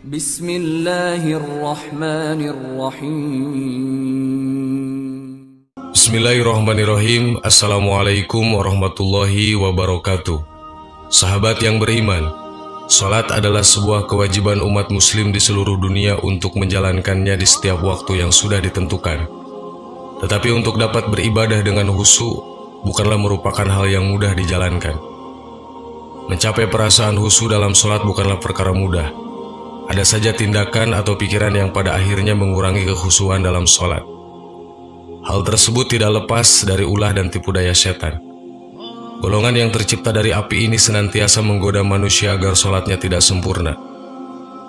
Bismillahirrahmanirrahim. Bismillahirrahmanirrahim. Assalamualaikum warahmatullahi wabarakatuh. Sahabat yang beriman, salat adalah sebuah kewajiban umat muslim di seluruh dunia untuk menjalankannya di setiap waktu yang sudah ditentukan. Tetapi untuk dapat beribadah dengan khusyuk bukanlah merupakan hal yang mudah dijalankan. Mencapai perasaan khusyuk dalam salat bukanlah perkara mudah. Ada saja tindakan atau pikiran yang pada akhirnya mengurangi kekhusyuan dalam salat. Hal tersebut tidak lepas dari ulah dan tipu daya setan. Golongan yang tercipta dari api ini senantiasa menggoda manusia agar salatnya tidak sempurna.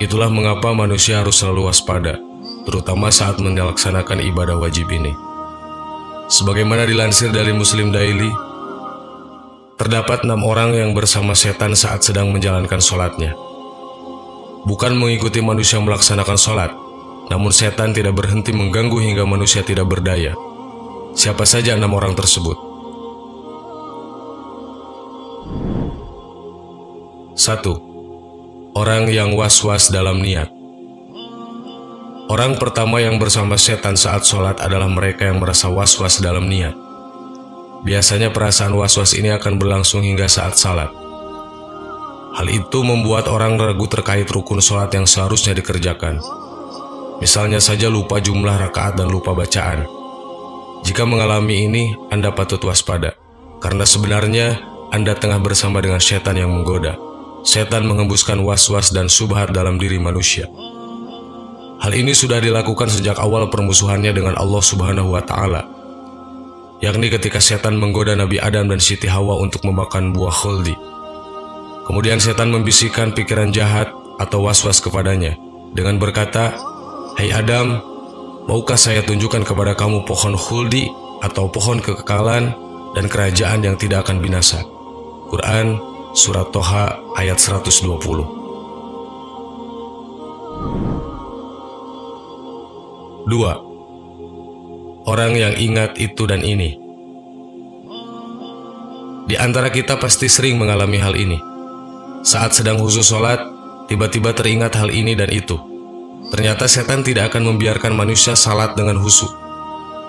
Itulah mengapa manusia harus selalu waspada, terutama saat melaksanakan ibadah wajib ini. Sebagaimana dilansir dari Muslim Daily, terdapat 6 orang yang bersama setan saat sedang menjalankan salatnya. Bukan mengikuti manusia melaksanakan salat, namun setan tidak berhenti mengganggu hingga manusia tidak berdaya. Siapa saja 6 orang tersebut? 1. Orang yang was-was dalam niat. Orang pertama yang bersama setan saat salat adalah mereka yang merasa was-was dalam niat. Biasanya perasaan was-was ini akan berlangsung hingga saat salat. Hal itu membuat orang ragu terkait rukun sholat yang seharusnya dikerjakan. Misalnya saja lupa jumlah rakaat dan lupa bacaan. Jika mengalami ini, Anda patut waspada, karena sebenarnya Anda tengah bersama dengan setan yang menggoda. Setan menghembuskan was-was dan syubhat dalam diri manusia. Hal ini sudah dilakukan sejak awal permusuhannya dengan Allah Subhanahu wa Ta'ala, yakni ketika setan menggoda Nabi Adam dan Siti Hawa untuk memakan buah khuldi. Kemudian setan membisikkan pikiran jahat atau was-was kepadanya dengan berkata, "Hai Adam, maukah saya tunjukkan kepada kamu pohon khuldi atau pohon kekekalan dan kerajaan yang tidak akan binasa?" Quran Surat Toha ayat 120. 2. Orang yang ingat itu dan ini. Di antara kita pasti sering mengalami hal ini. Saat sedang khusyuk sholat, tiba-tiba teringat hal ini dan itu. Ternyata setan tidak akan membiarkan manusia salat dengan khusyuk.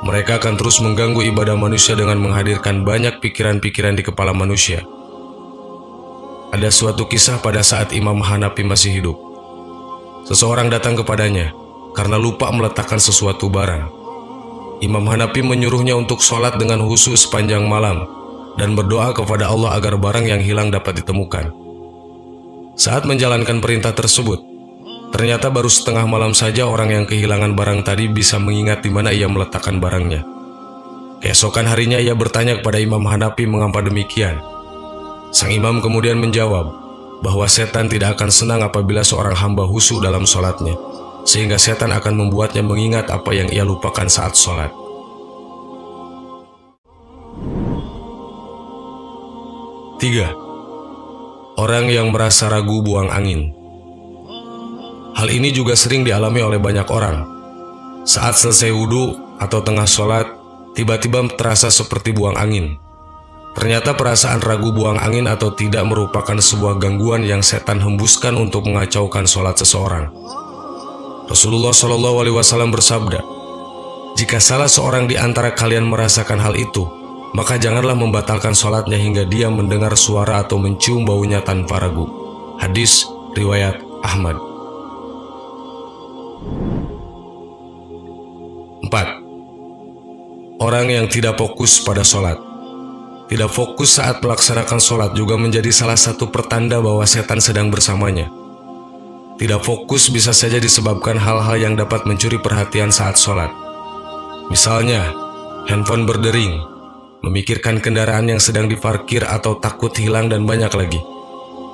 Mereka akan terus mengganggu ibadah manusia dengan menghadirkan banyak pikiran-pikiran di kepala manusia. Ada suatu kisah pada saat Imam Hanafi masih hidup. Seseorang datang kepadanya karena lupa meletakkan sesuatu barang. Imam Hanafi menyuruhnya untuk sholat dengan khusyuk sepanjang malam dan berdoa kepada Allah agar barang yang hilang dapat ditemukan. Saat menjalankan perintah tersebut, ternyata baru setengah malam saja orang yang kehilangan barang tadi bisa mengingat di mana ia meletakkan barangnya. Keesokan harinya ia bertanya kepada Imam Hanafi mengapa demikian. Sang imam kemudian menjawab bahwa setan tidak akan senang apabila seorang hamba khusyuk dalam sholatnya, sehingga setan akan membuatnya mengingat apa yang ia lupakan saat sholat. 3. Orang yang merasa ragu buang angin. Hal ini juga sering dialami oleh banyak orang. Saat selesai wudhu atau tengah sholat, tiba-tiba terasa seperti buang angin. Ternyata perasaan ragu buang angin atau tidak merupakan sebuah gangguan yang setan hembuskan untuk mengacaukan sholat seseorang. Rasulullah SAW bersabda, "Jika salah seorang di antara kalian merasakan hal itu, maka janganlah membatalkan sholatnya hingga dia mendengar suara atau mencium baunya tanpa ragu." Hadis riwayat Ahmad. 4. Orang yang tidak fokus pada sholat. Tidak fokus saat melaksanakan sholat juga menjadi salah satu pertanda bahwa setan sedang bersamanya. Tidak fokus bisa saja disebabkan hal-hal yang dapat mencuri perhatian saat sholat. Misalnya, handphone berdering, memikirkan kendaraan yang sedang diparkir atau takut hilang dan banyak lagi.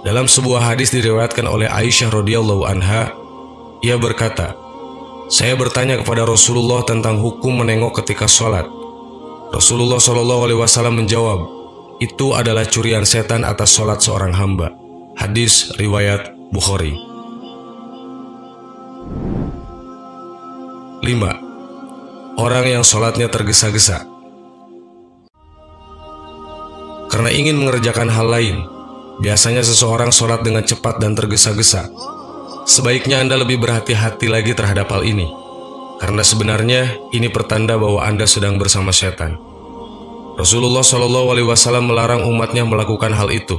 Dalam sebuah hadis diriwayatkan oleh Aisyah radhiyallahu anha, ia berkata, "Saya bertanya kepada Rasulullah tentang hukum menengok ketika sholat. Rasulullah SAW menjawab, itu adalah curian setan atas sholat seorang hamba." Hadis riwayat Bukhari. 5. Orang yang sholatnya tergesa-gesa. Karena ingin mengerjakan hal lain, biasanya seseorang sholat dengan cepat dan tergesa-gesa. Sebaiknya Anda lebih berhati-hati lagi terhadap hal ini, karena sebenarnya ini pertanda bahwa Anda sedang bersama setan. Rasulullah SAW melarang umatnya melakukan hal itu.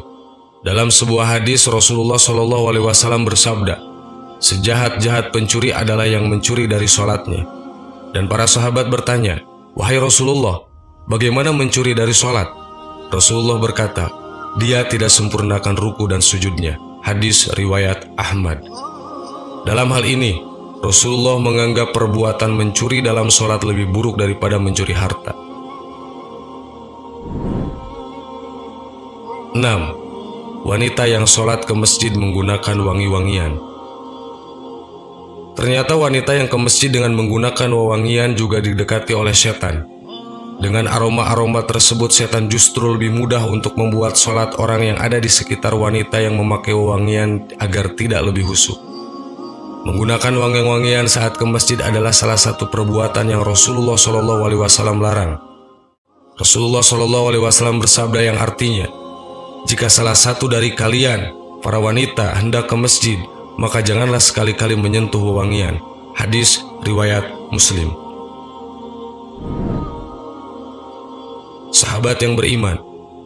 Dalam sebuah hadis, Rasulullah SAW bersabda, "Sejahat-jahat pencuri adalah yang mencuri dari sholatnya." Dan para sahabat bertanya, "Wahai Rasulullah, bagaimana mencuri dari sholat?" Rasulullah berkata, "Dia tidak sempurnakan ruku dan sujudnya." Hadis riwayat Ahmad. Dalam hal ini, Rasulullah menganggap perbuatan mencuri dalam sholat lebih buruk daripada mencuri harta. 6. Wanita yang sholat ke masjid menggunakan wangi-wangian. Ternyata wanita yang ke masjid dengan menggunakan wewangian juga didekati oleh setan. Dengan aroma-aroma tersebut, setan justru lebih mudah untuk membuat sholat orang yang ada di sekitar wanita yang memakai wewangian agar tidak lebih khusyuk. Menggunakan wangi-wangian saat ke masjid adalah salah satu perbuatan yang Rasulullah SAW larang. Rasulullah SAW bersabda yang artinya, "Jika salah satu dari kalian, para wanita, hendak ke masjid, maka janganlah sekali-kali menyentuh wewangian." Hadis riwayat Muslim. Sahabat yang beriman,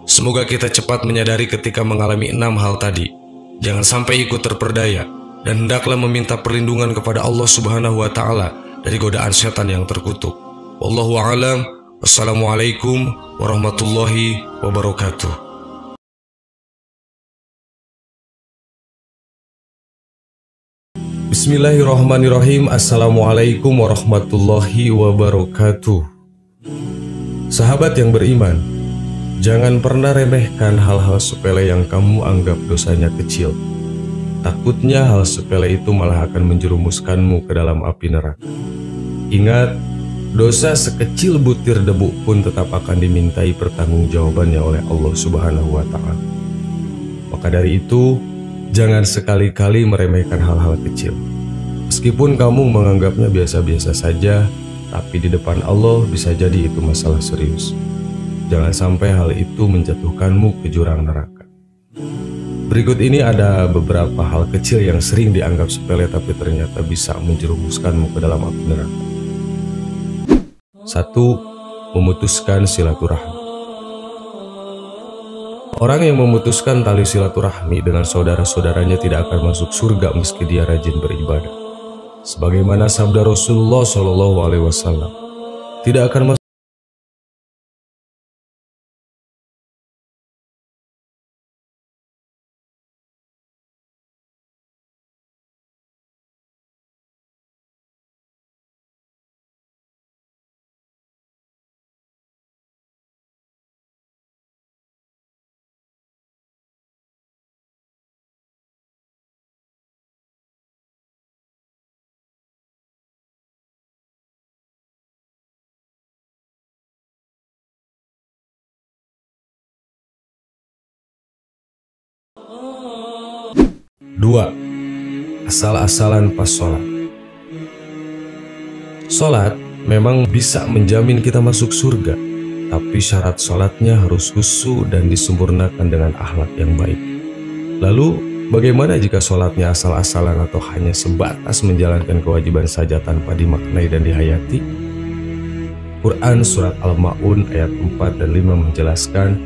semoga kita cepat menyadari ketika mengalami 6 hal tadi. Jangan sampai ikut terperdaya, dan hendaklah meminta perlindungan kepada Allah Subhanahu wa Ta'ala dari godaan setan yang terkutuk. Wallahu a'lam. Wassalamualaikum warahmatullahi wabarakatuh. Bismillahirrahmanirrahim. Assalamualaikum warahmatullahi wabarakatuh. Sahabat yang beriman, jangan pernah remehkan hal-hal sepele yang kamu anggap dosanya kecil. Takutnya hal sepele itu malah akan menjerumuskanmu ke dalam api neraka. Ingat, dosa sekecil butir debu pun tetap akan dimintai pertanggungjawabannya oleh Allah Subhanahu wa Ta'ala. Maka dari itu, jangan sekali-kali meremehkan hal-hal kecil. Meskipun kamu menganggapnya biasa-biasa saja, tapi di depan Allah bisa jadi itu masalah serius. Jangan sampai hal itu menjatuhkanmu ke jurang neraka. Berikut ini ada beberapa hal kecil yang sering dianggap sepele tapi ternyata bisa menjerumuskanmu ke dalam api neraka. 1. Memutuskan silaturahmi. Orang yang memutuskan tali silaturahmi dengan saudara-saudaranya tidak akan masuk surga meski dia rajin beribadah. Sebagaimana sabda Rasulullah SAW, tidak akan masuk Dua, asal-asalan pas sholat. Sholat memang bisa menjamin kita masuk surga, tapi syarat sholatnya harus khusyuk dan disempurnakan dengan akhlak yang baik. Lalu, bagaimana jika sholatnya asal-asalan atau hanya sebatas menjalankan kewajiban saja tanpa dimaknai dan dihayati? Quran Surat Al-Ma'un ayat 4 dan 5 menjelaskan,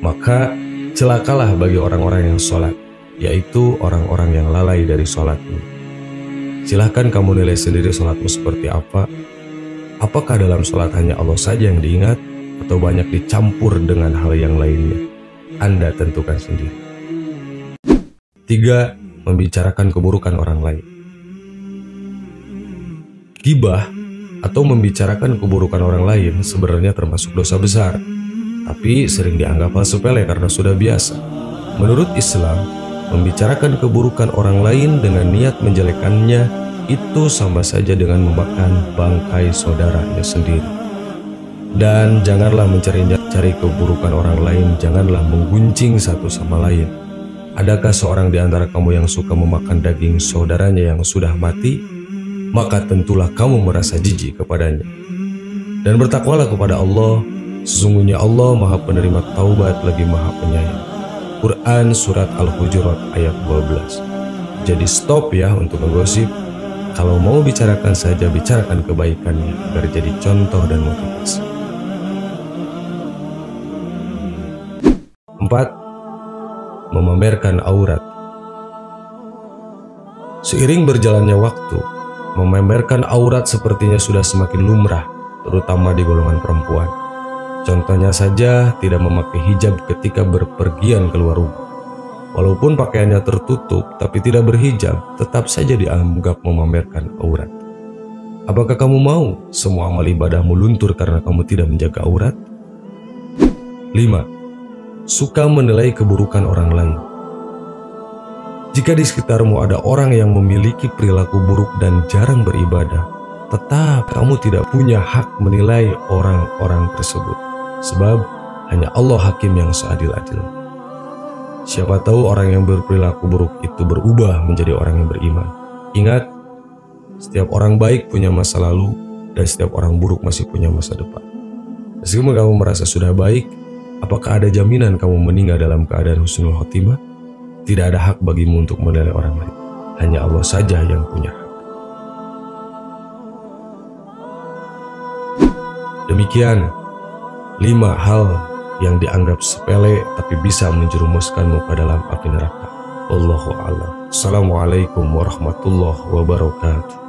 "Maka celakalah bagi orang-orang yang sholat, yaitu orang-orang yang lalai dari sholatnya." Silahkan kamu nilai sendiri sholatmu seperti apa. Apakah dalam sholat hanya Allah saja yang diingat, atau banyak dicampur dengan hal yang lainnya? Anda tentukan sendiri. 3. Membicarakan keburukan orang lain. Ghibah atau membicarakan keburukan orang lain sebenarnya termasuk dosa besar, tapi sering dianggap hal sepele karena sudah biasa. Menurut Islam, membicarakan keburukan orang lain dengan niat menjelekannya itu sama saja dengan memakan bangkai saudaranya sendiri. Dan janganlah mencari keburukan orang lain, janganlah menggunjing satu sama lain. Adakah seorang di antara kamu yang suka memakan daging saudaranya yang sudah mati? Maka tentulah kamu merasa jijik kepadanya. Dan bertakwalah kepada Allah, sesungguhnya Allah Maha Penerima Taubat lagi Maha Penyayang. Quran Surat Al-Hujurat ayat 12. Jadi stop ya untuk ngegosip. Kalau mau bicarakan saja, bicarakan kebaikannya agar jadi contoh dan motivasi. 4. Memamerkan aurat. Seiring berjalannya waktu, memamerkan aurat sepertinya sudah semakin lumrah, terutama di golongan perempuan. Contohnya saja, tidak memakai hijab ketika berpergian keluar rumah. Walaupun pakaiannya tertutup, tapi tidak berhijab, tetap saja dianggap memamerkan aurat. Apakah kamu mau semua amal ibadahmu luntur karena kamu tidak menjaga aurat? 5. Suka menilai keburukan orang lain. Jika di sekitarmu ada orang yang memiliki perilaku buruk dan jarang beribadah, tetap kamu tidak punya hak menilai orang-orang tersebut. Sebab hanya Allah hakim yang seadil-adilnya. Siapa tahu orang yang berperilaku buruk itu berubah menjadi orang yang beriman. Ingat, setiap orang baik punya masa lalu dan setiap orang buruk masih punya masa depan. Meskipun kamu merasa sudah baik, apakah ada jaminan kamu meninggal dalam keadaan husnul khotimah? Tidak ada hak bagimu untuk menilai orang lain. Hanya Allah saja yang punya hak. Demikian 5 hal yang dianggap sepele tapi bisa menjerumuskanmu ke dalam api neraka. Wallahu a'lam. Assalamualaikum warahmatullahi wabarakatuh.